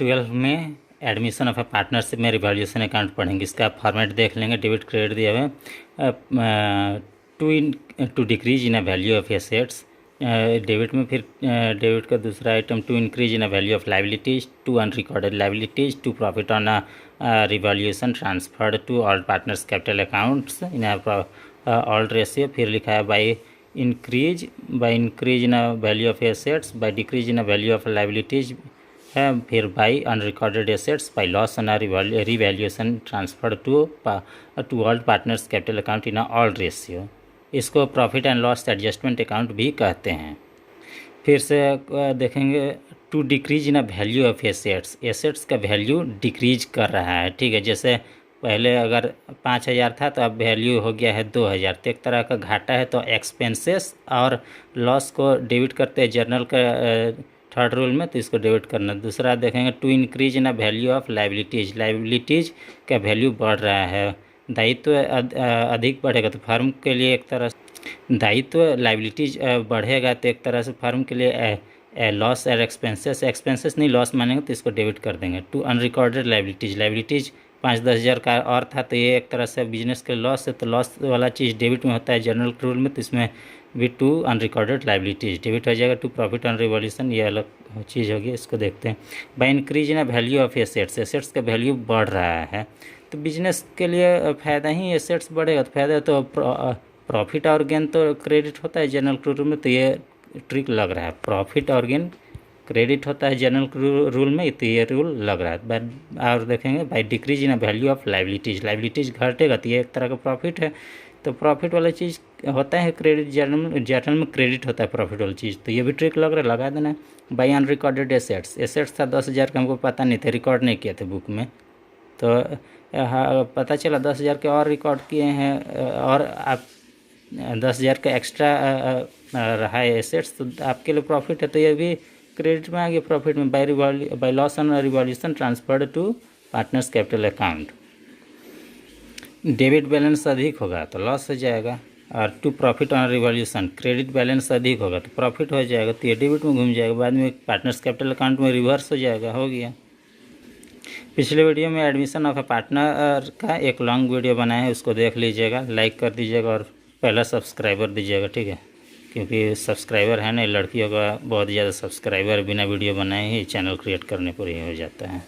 12 में admission of A partnership में revaluation account पढ़ेंगे। इसका आप फॉर्मेट देख लेंगे। डेबिट क्रेडिट दिया हुआ है। To decrease in a value of assets. Debit में फिर डेबिट का दूसरा item to increase in a value of liabilities, to unrecorded liabilities, to profit on a revaluation transferred to all partners capital accounts in all ratio. फिर लिखा है by increase in a value of assets, by decrease in a value of liabilities है, फिर by unrecorded assets, by loss on revaluation transfer to all partners capital account in all ratio. इसको profit and loss adjustment account भी कहते हैं। फिर से देखेंगे to decrease in a value of assets. Assets का वैल्यू डिक्रीज कर रहा है, ठीक है। जैसे पहले अगर 5,000 था तो अब वैल्यू हो गया है 2,000, तो एक तरह का घाटा है। तो एक्सपेंसेस और लॉस को डेबिट करते हैं जर्नल का थर्ड रूल में, तो इसको डेबिट करना। दूसरा देखेंगे to increase in a value of liabilities. Liabilities का वैल्यू बढ़ रहा है, दायित्व अधिक बढ़ेगा तो फर्म के लिए एक तरह दायित्व लाइबिलिटीज बढ़ेगा तो एक तरह से फर्म के लिए लॉस और एक्सपेंसेस नहीं लॉस मानेंगे तो इसको डेबिट कर देंगे। टू अनरिकॉर्डेड लाइबिलिटीज 5-10 हज़ार का और था तो ये एक तरह से बिजनेस के लॉस है, तो लॉस वाला चीज़ डेबिट में होता है जर्नल रूल में, तो इसमें भी टू अनरिकॉर्डेड लाइबिलिटीज डेबिट हो जाएगा। टू प्रॉफिट ऑन रिवॉल्यूशन ये अलग चीज़ होगी, इसको देखते हैं। By increase in value of assets, assets का वैल्यू बढ़ रहा है तो बिजनेस के लिए फ़ायदा ही, एसेट्स बढ़ेगा तो फायदा। तो प्रॉफिट और गेन तो क्रेडिट होता है जर्नल रूल में, तो ये ट्रिक लग रहा है। प्रॉफिट और गेन क्रेडिट होता है जनरल रूल में, तो ये रूल लग रहा है। और देखेंगे by decrease in value of liabilities, liabilities घटेगा तो ये एक तरह का प्रॉफिट है। तो प्रॉफिट वाला चीज़ होता है क्रेडिट, जर्नल में क्रेडिट होता है प्रॉफिट वाली चीज़, तो ये भी ट्रिक लग रहा है, लगा देना। बाई अनरिकॉर्डेड एसेट्स, एसेट्स था 10,000 का, हमको पता नहीं था, रिकॉर्ड नहीं किया था बुक में, तो पता चला 10,000 के और रिकॉर्ड किए हैं और आप 10,000 का एक्स्ट्रा रहा है एसेट्स, तो आपके लिए प्रॉफिट है, तो ये भी क्रेडिट में आ गया प्रॉफिट में। By loss on revolution transferred to partners capital account. Debit balance अधिक होगा तो लॉस हो जाएगा, और to profit on revolution credit balance अधिक होगा तो प्रॉफिट हो जाएगा, तो ये डेबिट में घूम जाएगा, बाद में पार्टनर्स कैपिटल अकाउंट में रिवर्स हो जाएगा, हो गया। पिछले वीडियो में एडमिशन ऑफ ए पार्टनर का एक लॉन्ग वीडियो बनाया है, उसको देख लीजिएगा, लाइक कर दीजिएगा और पहला सब्सक्राइबर दीजिएगा, ठीक है। क्योंकि सब्सक्राइबर है ना, लड़कियों का बहुत ज़्यादा सब्सक्राइबर बिना वीडियो बनाए ही चैनल क्रिएट करने पर ही हो जाता है।